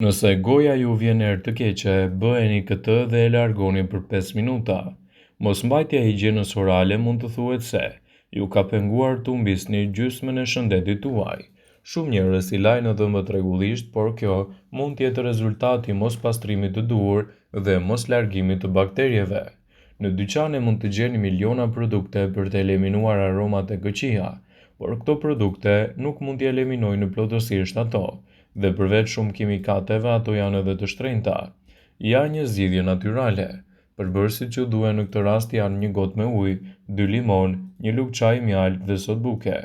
Nëse goja ju vjen erë të keqe, bëheni këtë dhe e largoni për 5 minuta. Mosmbajtja e higjienës orale mund të thuhet se ju ka penguar të humbisni gjysmën e shëndetit tuaj. Shumë njerëz i lajnë dhëmbët rregullisht, por kjo mund të jetë rezultati i mospastrimit të duhur dhe mos largimit të bakterieve. Në dyqane mund të gjeni miliona produkte për të eliminuar aromat e këqija, por këto produkte nuk mund t'i eliminojnë plotësisht ato, dhe përveç shumë kimikateve ato janë edhe të shtrenjta. Ja një zgjidhje natyrale. Përbërësit që duhen në këtë rast janë një gotë me ujë, 2 limon, një lugë çaji mjaltë dhe sot buke,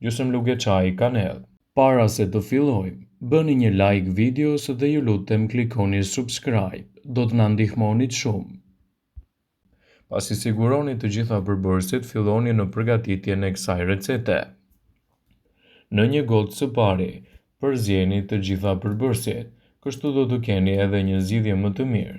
gjysmë lugë çaji kanellë. Para se të fillojmë, bëni një like videos dhe ju lutem klikoni subscribe, do të na ndihmonit shumë. Pasi siguroni të gjitha përbërësit, filloni në përgatitjen e kësaj recete. Në një gotë së pari, përzjeni të gjitha përbërësit, kështu do të keni edhe një zgjidhje më të mirë.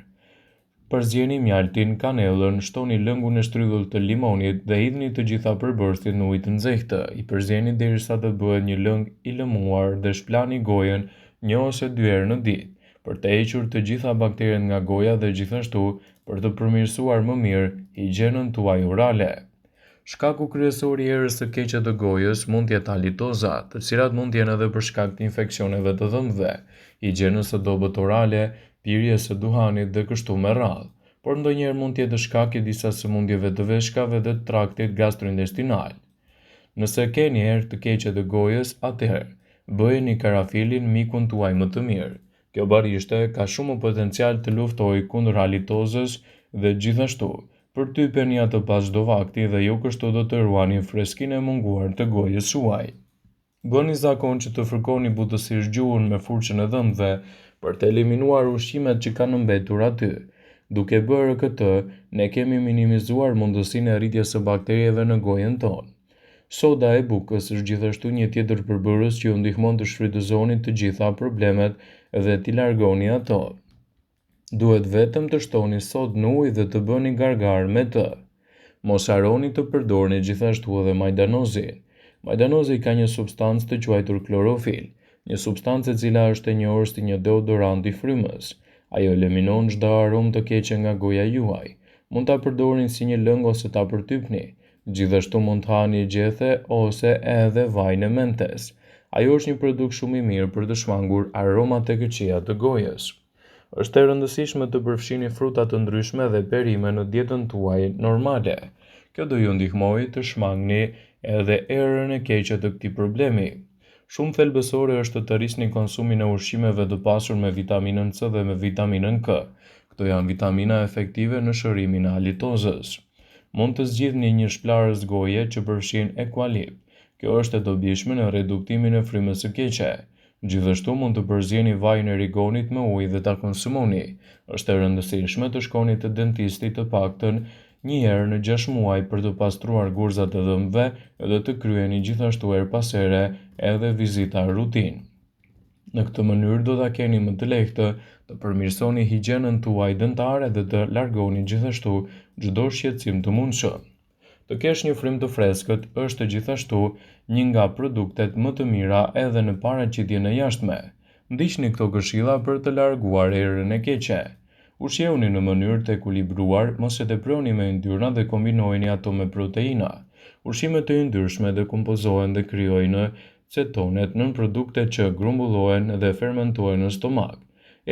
Përzjeni mjaltin, kanellën, shtoni lëngun e shtrydhur të limonit dhe hidhni të gjitha përbërësit në ujë të nxehtë. I përzjeni derisa të bëhet një lëng i lëmuar dhe shplani gojën 1 ose 2 herë në ditë, për të hequr të gjitha bakteret nga goja dhe gjithashtu për të përmirësuar më mirë higjienën tuaj orale. Shkaku kryesor i erës së keqe të gojës mund të jetë halitoza, të cilat mund të jenë edhe për shkak të infeksioneve të dhëmbëve, higjienës së dobët orale, pirjes së duhanit dhe kështu me radhë, por ndonjëherë mund të jetë shkak i disa sëmundjeve të veshkave dhe të traktit gastrointestinal. Nëse keni erë të keqe të gojës, atëherë bëheni karafilin mikun tuaj më të mirë. Kjo barishte ka shumë potencial të luftojë kundër halitozës dhe gjithashtu përtypeni atë pas çdo vakti dhe ju kështu do të ruani freskinë e munguar të gojës suaj. Bëni zakon që të fërkoni butësisht gjuhën me furçën e dhëmbëve për të eliminuar ushqimet që kanë mbetur aty. Duke bërë këtë, ne kemi minimizuar mundësinë e rritjes së bakterieve në gojën tonë. Soda e bukës është gjithashtu një tjetër përbërës që ju ndihmon të shfrytëzoni të gjitha problemet dhe t'i largoni ato. Duhet vetëm të shtoni sodë në ujë dhe të bëni gargar me të. Mos harroni të përdorni gjithashtu edhe majdanozin. Majdanozi ka një substancë të quajtur klorofil, një substancë e cila është e njohur si një deodorant i frymës. Ajo eliminon çdo aromë të keqe nga goja juaj. Mund ta përdorni si një lëng ose ta përtypni. Gjithashtu mund të hani gjethe ose edhe vaj në mentes. Ajo është një produkt shumë i mirë për të shmangur aromat e këqija të gojës. Është e rëndësishme të përfshini fruta të ndryshme dhe perime në dietën tuaj normale. Kjo do ju ndihmojë të shmangni edhe erën e keqe të këtij problemi. Shumë thelbësore është të rrisni konsumin e ushqimeve të pasur me vitaminën C dhe me vitaminën K. Këto janë vitamina efektive në shërimin e halitozës. Mund të zgjidhni një shplarës goje që përfshin ekualipt. Kjo është e dobishme në reduktimin e frymës së keqe. Gjithashtu mund të përzjeni vajin e rigonit me ujë dhe ta konsumoni. Është e rëndësishme të shkoni te dentisti të paktën 1 herë në 6 muaj për të pastruar gurzat e dhëmbëve dhe të kryeni gjithashtu her pas here edhe vizita rutinë. Në këtë mënyrë do ta keni më të lehtë të përmirësoni higjienën tuaj dentare dhe të largoni gjithashtu çdo shqetësim të mundshëm. Të kesh një frymë të freskët është gjithashtu një nga produktet më të mira edhe në paraqitjen e jashtme. Ndiqni këto këshilla për të larguar erën e keqe. Ushqeuni në mënyrë të ekuilibruar, mos e teproni me yndyrna dhe kombinojeni ato me proteina. Ushqimet e yndyrshme dekompozohen dhe krijojnë cetonet nën produkte që grumbullohen dhe fermentohen në stomak.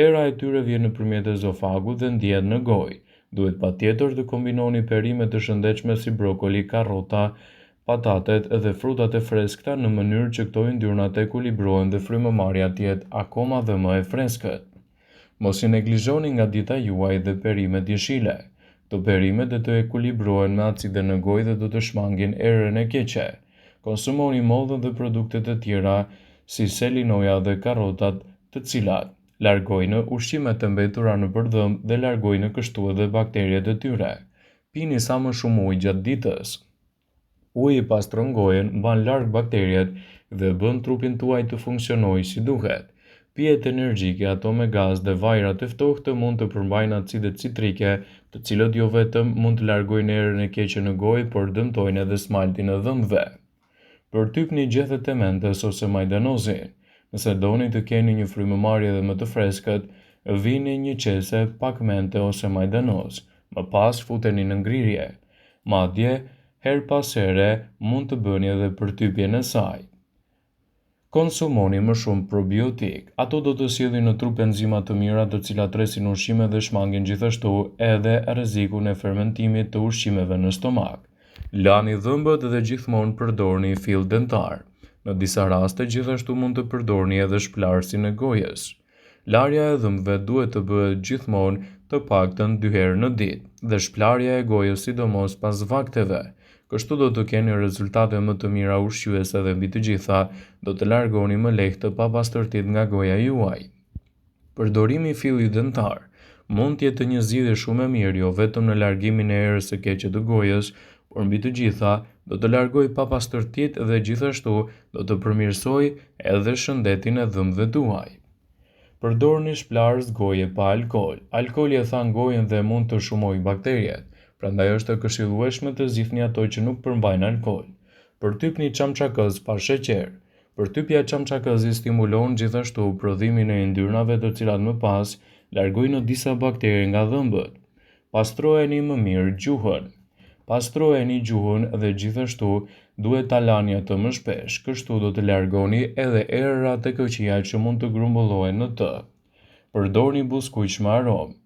Era e tyre vjen nëpërmjet ezofagut dhe ndihet në gojë. Duhet patjetër të kombinoni perime të shëndetshme si brokoli, karrota, patatet dhe frutat e freskëta në mënyrë që këto yndyrna të ekuilibrohen dhe frymëmarrja të jetë akoma dhe më e freskët. Mos i neglizhoni nga dieta juaj dhe perimet jeshile. Këto perime do të ekuilibrohen me acide në gojë dhe do të shmangin erën e keqe. Konsumoni mollën dhe produktet e tjera si selinoja dhe karrotat, të cilat largojnë ushqimet e mbetura në përdhëmbë dhe largojnë kështu edhe bakteriet e tyre. Pini sa më shumë ujë gjatë ditës. Uji pastron gojën, mban larg bakteriet dhe bën trupin tuaj të funksionojë si duhet. Pijet energjike, ato me gaz dhe vajrat e ftohtë mund të përmbajnë acidet citrike, të cilët jo vetëm mund të largojnë erën e keqe në gojë, por dëmtojnë edhe smaltin e dhëmbëve. Përtypni gjethet e mentes ose majdanozin. Nëse doni të keni një frymëmarrje dhe më të freskët, vini një qese pak mente ose majdanoz, më pas futeni në ngrirje. Madje, her pas here mund të bëni edhe përtypjen e saj. Konsumoni më shumë probiotik. Ato do të sjellin në trup enzima të mira të cilat rresin ushqimet dhe shmangin gjithashtu edhe rrezikun e fermentimit të ushqimeve në stomak. Lani dhëmbët dhe gjithmonë përdorni fill dentar. Në disa raste gjithashtu mund të përdorni edhe shplarsin e gojës. Larja e dhëmbëve duhet të bëhet gjithmonë të paktën 2 herë në ditë dhe shplarja e gojës sidomos pas vakteve. Kështu do të keni rezultate më të mira ushqyese dhe mbi të gjitha do të largoni më lehtë të papastërtitë nga goja juaj. Përdorimi i fillit dentar mund të jetë një zgjidhje shumë e mirë jo vetëm në largimin e erës së keqe të gojës, por mbi të gjitha do të largojë papastërtitë dhe gjithashtu do të përmirësojë edhe shëndetin e dhëmbëve tuaj. Përdorni shplarës goje pa alkool. Alkooli e than gojën dhe mund të shumojë bakteriet. Prandaj është e këshillueshme të zgjidhni ato që nuk përmbajnë alkool. Përtypni çamçakëz pa sheqer. Përtypja e çamçakëzit stimulon gjithashtu prodhimin e yndyrnave të cilat më pas largojnë disa bakteri nga dhëmbët. Pastrojeni më mirë gjuhën. Pastrojeni gjuhën dhe gjithashtu duhet ta lani atë më shpesh, kështu do të largoni edhe erërat e këqija që mund të grumbullohen në të. Përdorni buskuq me aromë.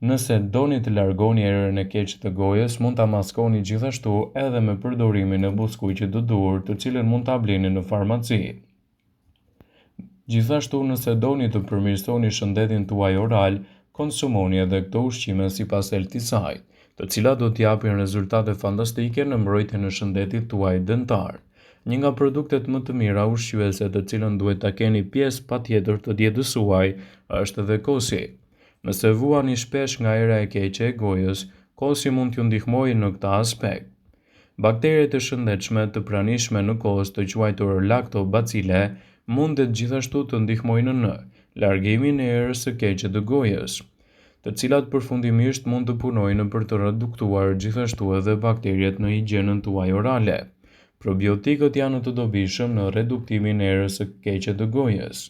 Nëse doni të largoni erën e keqe të gojës, mund ta maskoni gjithashtu edhe me përdorimin e buskuqit të dur, të cilën mund ta bleni në farmaci. Gjithashtu, nëse doni të përmirësoni shëndetin tuaj oral, konsumoni edhe këto ushqime sipas LT-saj, të cilat do t'japin rezultate fantastike në mbrojtjen e shëndetit tuaj dentar. Një nga produktet më të mira ushqyese të cilën duhet ta keni pjesë patjetër të dietës suaj është edhe kosi. Nëse vuani shpesh nga era e keqe e gojës, kosi mund t'ju ndihmojë në këtë aspekt. Bakteret e shëndetshme të pranishme në kos të quajtur lactobacille mundet gjithashtu të ndihmojnë në largimin e erës së keqe të gojës, të cilat përfundimisht mund të punojnë për të reduktuar gjithashtu edhe bakteriet në higjienën tuaj orale. Probiotikët janë të dobishëm në reduktimin e erës së keqe të gojës.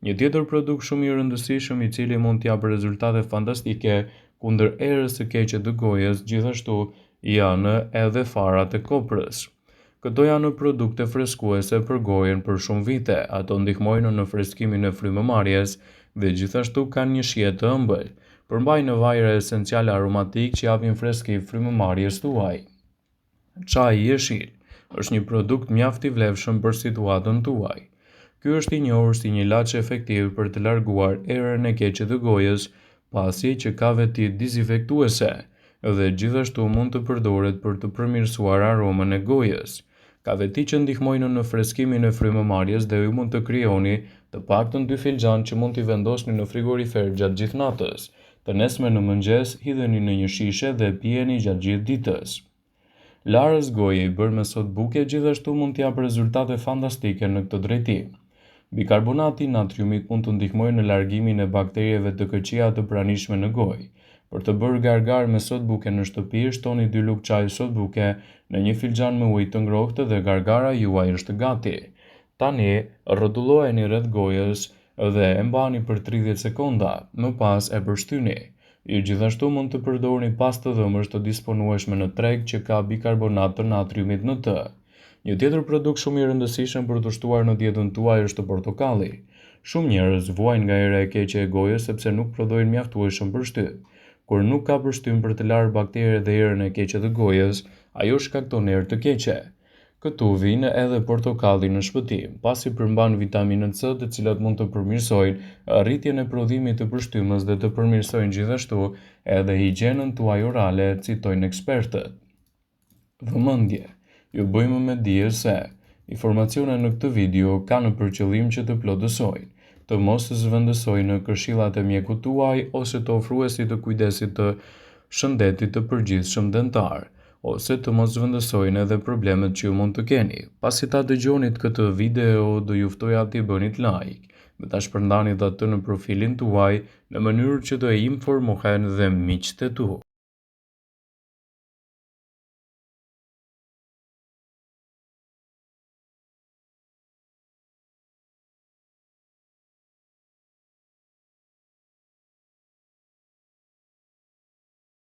Një tjetër produkt shumë i rëndësishëm i cili mund t'japë rezultate fantastike kundër erës së keqe të gojës gjithashtu janë edhe farat e koprës. Këto janë produkte freskuese për gojën për shumë vite, ato ndihmojnë në freskimin e frymëmarrjes dhe gjithashtu kanë një shije të ëmbël, përmbajnë vajre esenciale aromatik që japin freski frymëmarrjes tuaj. Çaji i jeshil është një produkt mjaft i vlefshëm për situatën tuaj. Ky është i njohur si një ilaç efektiv për të larguar erën e keqe të gojës, pasi që ka veti dezinfektuese dhe gjithashtu mund të përdoret për të përmirësuar aromën e gojës. Ka veti që ndihmojnë në freskimin e frymëmarrjes dhe ju mund të krijoni të paktën 2 filxhan që mund t'i vendosni në frigorifer gjatë gjithë natës. Të nesme në mëngjes hidheni në një shishe dhe pijeni gjatë gjithë ditës. Larës goje i bërë me sot buke gjithashtu mund t'japë rezultate fantastike në këtë drejtim. Bikarbonati i natriumit mund të ndihmojë në largimin e bakterieve të këqija të pranishme në gojë. Për të bërë gargar me sot buke në shtëpi, shtoni 2 lugë çaj sot buke në një filxhan me ujë të ngrohtë dhe gargara juaj është gati. Tani, rrotulloheni rreth gojës dhe e mbani për 30 sekonda, më pas e përshtyni. Ju gjithashtu mund të përdorni pastë dhëmbësh të disponueshme në treg që ka bikarbonat të natriumit në të. Një tjetër produkt shumë i rëndësishëm për të shtuar në dietën tuaj është portokalli. Shumë njerëz vuajnë nga era e keqe e gojës sepse nuk prodhojnë mjaftueshëm përshtyp. Kur nuk ka përshtyp për të larë bakteret dhe erën e keqe të gojës, ajo shkakton erë të keqe. Këtu vijnë edhe portokalli në shpëtim, pasi përmban vitaminën C, të cilat mund të përmirësojnë rritjen e prodhimit të përshtypjes dhe të përmirësojnë gjithashtu edhe higjienën tuaj orale, citojnë ekspertët. Vëmendje. Ju bëjmë me dije se informacionet në këtë video kanë për qëllim që të plotësojnë, të mos zhvendësojnë këshillat e mjekut tuaj ose të ofruesit të kujdesit të shëndetit të përgjithshëm dentar, ose të mos zhvendësojnë edhe problemet që ju mund të keni. Pasi ta dëgjonit këtë video, do ju ftoja t'i bënit like dhe ta shpërndanit atë në profilin tuaj në mënyrë që të informohen dhe miqtë e tu.